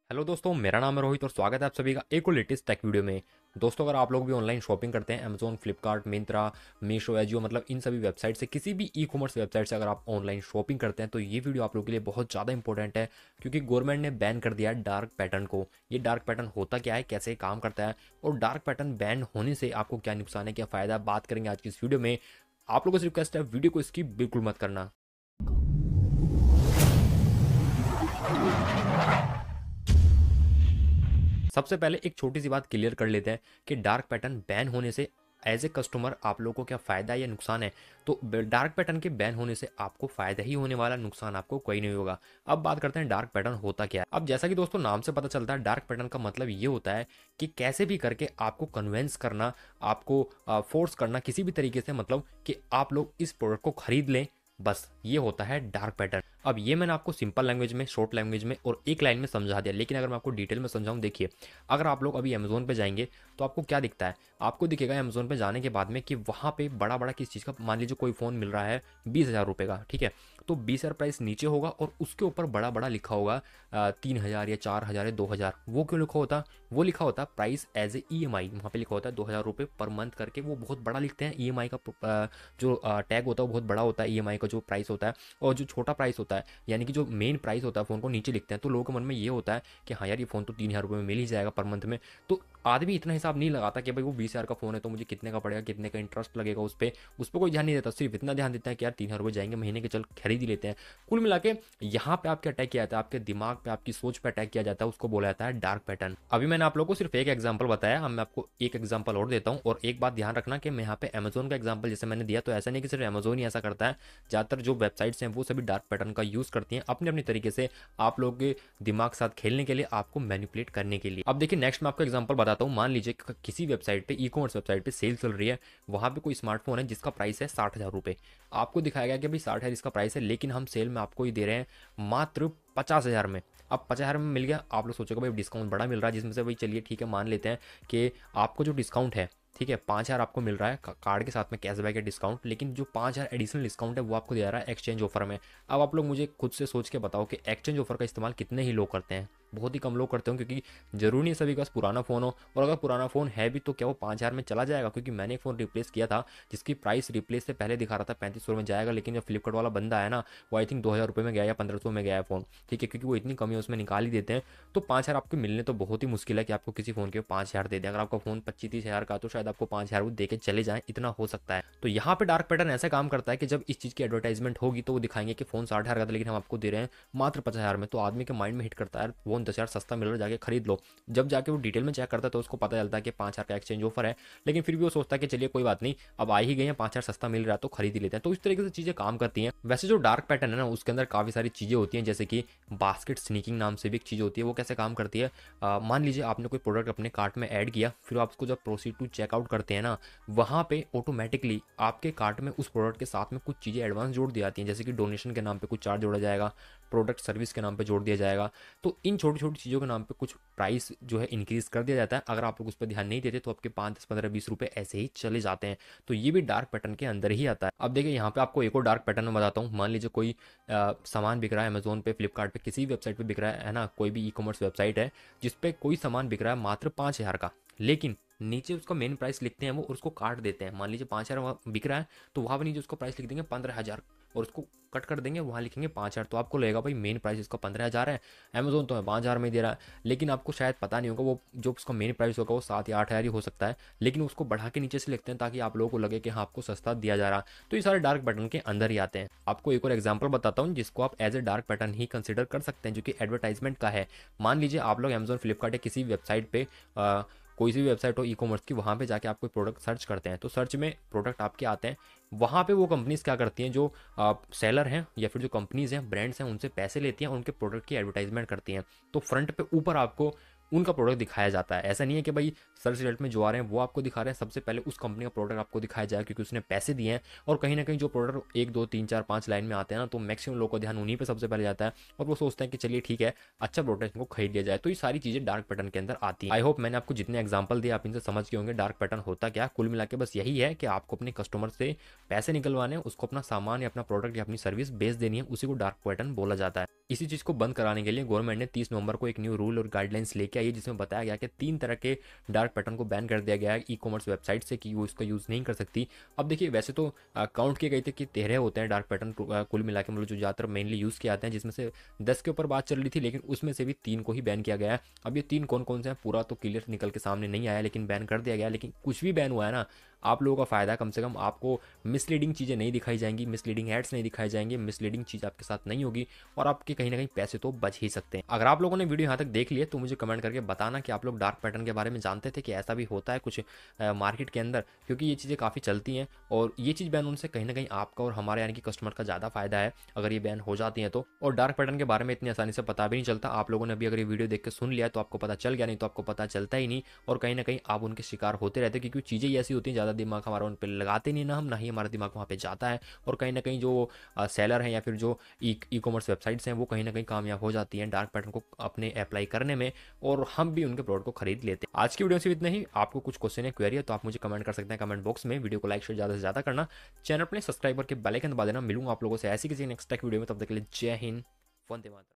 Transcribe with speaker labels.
Speaker 1: Hello दोस्तों, मेरा नाम है रोहित और स्वागत है आप सभी का एक और लेटेस्ट टेक वीडियो में। दोस्तों, अगर आप लोग भी ऑनलाइन शॉपिंग करते हैं अमेजोन, फ्लिपकार्ट, मिंत्रा, मीशो, एजियो मतलब इन सभी वेबसाइट से, किसी भी ई कॉमर्स वेबसाइट से अगर आप ऑनलाइन शॉपिंग करते हैं तो ये वीडियो आप लोगों के लिए बहुत ज़्यादा इंपॉर्टेंट है, क्योंकि गवर्नमेंट ने बैन कर दिया है डार्क पैटर्न को। ये डार्क पैटर्न होता क्या है, कैसे काम करता है और डार्क पैटर्न बैन होने से आपको क्या नुकसान है, क्या फ़ायदा है, बात करेंगे आज की इस वीडियो में। आप लोगों से रिक्वेस्ट है, वीडियो को स्किप बिल्कुल मत करना। सबसे पहले एक छोटी सी बात क्लियर कर लेते हैं कि डार्क पैटर्न बैन होने से एज ए कस्टमर आप लोगों को क्या फ़ायदा है या नुकसान है। तो डार्क पैटर्न के बैन होने से आपको फ़ायदा ही होने वाला, नुकसान आपको कोई नहीं होगा। अब बात करते हैं डार्क पैटर्न होता क्या है। अब जैसा कि दोस्तों नाम से पता चलता है, डार्क पैटर्न का मतलब ये होता है कि कैसे भी करके आपको कन्वेंस करना, आपको फोर्स करना किसी भी तरीके से, मतलब कि आप लोग इस प्रोडक्ट को खरीद लें, बस ये होता है डार्क पैटर्न। अब ये मैंने आपको सिंपल लैंग्वेज में, शॉर्ट लैंग्वेज में और एक लाइन में समझा दिया, लेकिन अगर मैं आपको डिटेल में समझाऊं, देखिए, अगर आप लोग अभी अमेजोन पे जाएंगे तो आपको क्या दिखता है, आपको दिखेगा अमेजोन पे जाने के बाद में कि वहाँ पे बड़ा बड़ा किस चीज़ का, मान लीजिए कोई फ़ोन मिल रहा है 20,000 रुपये का, ठीक है, तो 20,000 प्राइस नीचे होगा और उसके ऊपर बड़ा बड़ा लिखा होगा 3,000 या 4,000 या 2,000। वो क्यों लिखा होता, वो लिखा होता प्राइस एज ए EMI, वहाँ पे लिखा होता है 2,000 रुपये पर मंथ करके। वो बहुत बड़ा लिखते हैं, EMI का जो टैग होता है वो बहुत बड़ा होता है, EMI का जो प्राइस होता है। और जो छोटा प्राइस होता है, यानी कि जो मेन प्राइस होता है फ़ोन को, नीचे लिखते हैं। तो लोगों के मन में ये होता है कि हाँ यार, ये फ़ोन तो 3,000 रुपये में मिल ही जाएगा पर मंथ में। तो आदमी इतना हिसाब नहीं लगाता कि भाई वो 20,000 का फ़ोन है तो मुझे कितने का पड़ेगा, कितने का इंटरेस्ट लगेगा उस पर कोई ध्यान नहीं देता। सिर्फ इतना ध्यान देता है कि यार 3,000 रुपये जाएंगे महीने के, चल खरीद ही लेते हैं। कुल मिला के यहाँ पे आपके अटैक किया जाता है, आपके दिमाग पे, आपकी सोच पे अटैक किया जाता है, उसको बोला जाता है डार्क पैटर्न। अभी मैंने आप लोगों को सिर्फ एक एग्जांपल बताया, अब मैं आपको एक एग्जांपल और देता हूँ। और एक बात ध्यान रखना कि मैं यहाँ पे अमेजोन का एग्जांपल जैसे मैंने दिया, तो ऐसा नहीं कि सिर्फ अमेजोन ही ऐसा करता है। ज़्यादातर जो वेबसाइट्स हैं वो सभी डार्क पैटर्न का यूज़ करती हैं अपने अपने तरीके से, आप लोगों के दिमाग के साथ खेलने के लिए, आपको मैनिपुलेट करने के लिए। अब देखिए, नेक्स्ट मैं आपको एग्जांपल बताता हूँ। मान लीजिए किसी वेबसाइट पे, ई कॉमर्स वेबसाइट पे सेल चल रही है, वहाँ पे कोई स्मार्टफोन है जिसका प्राइस है 60,000 रुपये। आपको दिखाया गया कि भाई 60,000 इसका प्राइस है, लेकिन हम सेल में आपको ही दे रहे हैं मात्र 50,000 में। अब 50,000 में मिल गया, आप लोग सोचोगे भाई डिस्काउंट बड़ा मिल रहा है, जिसमें से भाई चलिए ठीक है, मान लेते हैं कि आपको जो डिस्काउंट है, ठीक है, 5,000 आपको मिल रहा है कार्ड के साथ में, कैशबैक है, डिस्काउंट, लेकिन जो 5,000 एडिशनल डिस्काउंट है वो आपको दे रहा है एक्सचेंज ऑफर में। अब आप लोग मुझे खुद से सोच के बताओ कि एक्सचेंज ऑफर का इस्तेमाल कितने ही लोग करते हैं। बहुत ही कम लोग करते हो, क्योंकि जरूरी नहीं सभी के पास पुराना फ़ोन हो, और अगर पुराना फ़ोन है भी तो क्या वो 5,000 में चला जाएगा? क्योंकि मैंने एक फ़ोन रिप्लेस किया था जिसकी प्राइस रिप्लेस से पहले दिखा रहा था 3500 में जाएगा, लेकिन जब फ्लिपकार्ट वाला बंदा आया ना, वो आई थिंक 2,000 रुपये में गया या 1,500 में गया है फ़ोन, ठीक है, क्योंकि वो इतनी कमी उसमें निकाल ही देते हैं। तो 5,000 आपको मिलने तो बहुत ही मुश्किल है कि आपको किसी फ़ोन के 5,000 दे दें। अगर आपका फ़ोन 25-30 हज़ार का, तो शायद आपको 5,000 वो दे के चले जाएँ, इतना हो सकता है। तो यहाँ पे डार्क पैटर्न ऐसा काम करता है कि जब इस चीज़ की एडवर्टाइजमेंट होगी तो वो दिखाएंगे कि फ़ोन 60,000 का था, लेकिन हम आपको दे रहे हैं मात्र 50,000 में। तो आदमी के माइंड में हिट करता है, फ़ोन 10,000 सस्ता मिल रहा है, जाके खरीद लो। जब जाके वो डिटेल में चेक करता है तो उसको पता चलता है कि 5,000 का एक्सचेंज ऑफर है, लेकिन फिर भी वो सोचता है कि चलिए कोई बात नहीं, अब आ ही गए हैं, 5,000 सस्ता मिल रहा है तो खरीद ही लेते हैं। तो इस तरीके से चीज़ें काम करती हैं। वैसे जो डार्क पैटर्न है ना, उसके अंदर काफ़ी सारी चीज़ें होती हैं, जैसे कि बास्केट स्नीकिंग नाम से भी एक चीज़ होती है। वो कैसे काम करती है, मान लीजिए आपने कोई प्रोडक्ट अपने कार्ट में ऐड किया, फिर आप उसको जब प्रोसीड टू चेकआउट करते हैं ना, वहाँ पे ऑटोमेटिकली आपके कार्ट में उस प्रोडक्ट के साथ में कुछ चीज़ें एडवांस जोड़ दी जाती हैं, जैसे कि डोनेशन के नाम पे कुछ चार्ज जोड़ा जाएगा, प्रोडक्ट सर्विस के नाम पे जोड़ दिया जाएगा। तो इन छोटी छोटी चीज़ों के नाम पे कुछ प्राइस जो है इंक्रीज कर दिया जाता है। अगर आप लोग उस पर ध्यान नहीं देते तो आपके 5, 10, 15, 20 रुपए ऐसे ही चले जाते हैं। तो ये भी डार्क पैटर्न के अंदर ही आता है। अब देखिए, यहाँ पे आपको एक और डार्क पैटर्न में बताता हूँ। मान लीजिए कोई सामान बिक रहा है अमेजोन पे, फ्लिपकार्ट पे, किसी भी वेबसाइट पे बिक रहा है ना, कोई भी ई कॉमर्स वेबसाइट है जिसपे कोई सामान बिक रहा है मात्र 5,000 का, लेकिन नीचे उसका मेन प्राइस लिखते हैं वो और उसको काट देते हैं। मान लीजिए 5,000 बिक रहा है, तो वहाँ पर नीचे उसको प्राइस लिख देंगे 15,000 और उसको कट कर देंगे, वहाँ लिखेंगे 5,000। तो आपको लगेगा भाई मेन प्राइस इसका 15,000 है, अमेजोन तो 5,000 में दे रहा है, लेकिन आपको शायद पता नहीं होगा वो जो उसका मेन प्राइस होगा वो 7 या 8,000 ही हो सकता है, लेकिन उसको बढ़ा के नीचे से लिखते हैं ताकि आप लोगों को लगे कि हाँ आपको सस्ता दिया जा रहा। तो ये सारे डार्क पैटर्न के अंदर ही आते हैं। आपको एक और एग्जाम्पल बताता हूँ जिसको आप एज ए डार्क पैटर्न ही कंसिडर कर सकते हैं, जो कि एडवर्टाइजमेंट का है। मान लीजिए आप लोग अमेजोन, फ्लिपकार्ट या किसी वेबसाइट पे कोई सी भी वेबसाइट हो ई कॉमर्स की, वहाँ पे जाके आप कोई प्रोडक्ट सर्च करते हैं, तो सर्च में प्रोडक्ट आपके आते हैं। वहाँ पे वो कंपनीज क्या करती हैं, जो सेलर हैं या फिर जो कंपनीज हैं, ब्रांड्स हैं, उनसे पैसे लेती हैं, उनके प्रोडक्ट की एडवर्टाइजमेंट करती हैं। तो फ्रंट पे ऊपर आपको उनका प्रोडक्ट दिखाया जाता है। ऐसा नहीं है कि भाई सर्च रिजल्ट में जो आ रहे हैं वो आपको दिखा रहे हैं, सबसे पहले उस कंपनी का प्रोडक्ट आपको दिखाया जाएगा क्योंकि उसने पैसे दिए हैं। और कहीं ना कहीं जो प्रोडक्ट 1 2 3 4 5 लाइन में आते हैं ना, तो मैक्सिमम लोगों का ध्यान उन्हीं पर सबसे पहले जाता है और वो सोचते हैं कि चलिए ठीक है, अच्छा प्रोडक्ट इनको खरीद लिया जाए। तो ये सारी चीज़ें डार्क पैटर्न के अंदर आती हैं। आई होप मैंने आपको जितने एग्जाम्पल दिए आप इनसे समझ गए होंगे डार्क पैटर्न होता क्या। कुल मिला के बस यही है कि आपको अपने कस्टमर से पैसे निकलवाने हैं, उसको अपना सामान या अपना प्रोडक्ट या अपनी सर्विस बेच देनी है, उसी को डार्क पैटर्न बोला जाता है। इसी चीज़ को बंद कराने के लिए गवर्नमेंट ने 30 नवंबर को एक न्यू रूल और गाइडलाइंस लेके आई है, जिसमें बताया गया कि 3 तरह के डार्क पैटर्न को बैन कर दिया गया है ई कॉमर्स वेबसाइट से कि वो इसका यूज़ नहीं कर सकती। अब देखिए वैसे तो काउंट किए गए थे कि 13 होते हैं डार्क पैटर्न कुल मिला के, मतलब जो ज़्यादातर मेनली यूज़ किए जाते हैं, जिसमें से 10 के ऊपर बात चल रही थी, लेकिन उसमें से भी 3 को ही बैन किया गया है। अब ये 3 कौन कौन से हैं पूरा तो क्लियर निकल के सामने नहीं आया, लेकिन बैन कर दिया गया। लेकिन कुछ भी बैन हुआ है ना, आप लोगों का फ़ायदा, कम से कम आपको मिसलीडिंग चीज़ें नहीं दिखाई जाएंगी, मिसलीडिंग एड्स नहीं दिखाई जाएंगे, मिसलीडिंग चीज़ आपके साथ नहीं होगी और आपके कहीं ना कहीं पैसे तो बच ही सकते हैं। अगर आप लोगों ने वीडियो यहाँ तक देख लिए तो मुझे कमेंट करके बताना कि आप लोग डार्क पैटर्न के बारे में जानते थे कि ऐसा भी होता है कुछ मार्केट के अंदर, क्योंकि ये चीज़ें काफ़ी चलती हैं और ये चीज़ बैन होने से कहीं ना कहीं आपका और हमारे यानी कि कस्टमर का ज़्यादा फायदा है अगर ये बैन हो जाती है तो। और डार्क पैटर्न के बारे में इतनी आसानी से पता भी नहीं चलता। आप लोगों ने अभी अगर ये वीडियो देख के सुन लिया तो आपको पता चल गया, नहीं तो आपको पता चलता ही नहीं और कहीं ना कहीं आप उनके शिकार होते रहते, क्योंकि चीज़ें ही ऐसी होती हैं, ज़्यादा दिमाग हमारा उन पर लगाते नहीं ना हम, ना ही हमारा दिमाग वहाँ पे जाता है। और कहीं ना कहीं जो सेलर हैं या फिर जो ई कॉमर्स वेबसाइट्स हैं वो कहीं ना कहीं कामयाब हो जाती हैं डार्क पैटर्न को अपने अप्लाई करने में और हम भी उनके प्रोडक्ट को खरीद लेते हैं। आज की वीडियो से इतना ही। आपको कुछ क्वेश्चन है, क्वेरी है तो आप मुझे कमेंट कर सकते हैं कमेंट बॉक्स में। वीडियो को लाइक शेयर ज़्यादा से ज़्यादा करना, चैनल पर सब्सक्राइब करके बेल आइकन दबा देना। मिलूंगा आप लोगों से ऐसी किसी नेक्स्ट वीडियो में, तब तक के लिए जय हिंद, वंदे मातरम।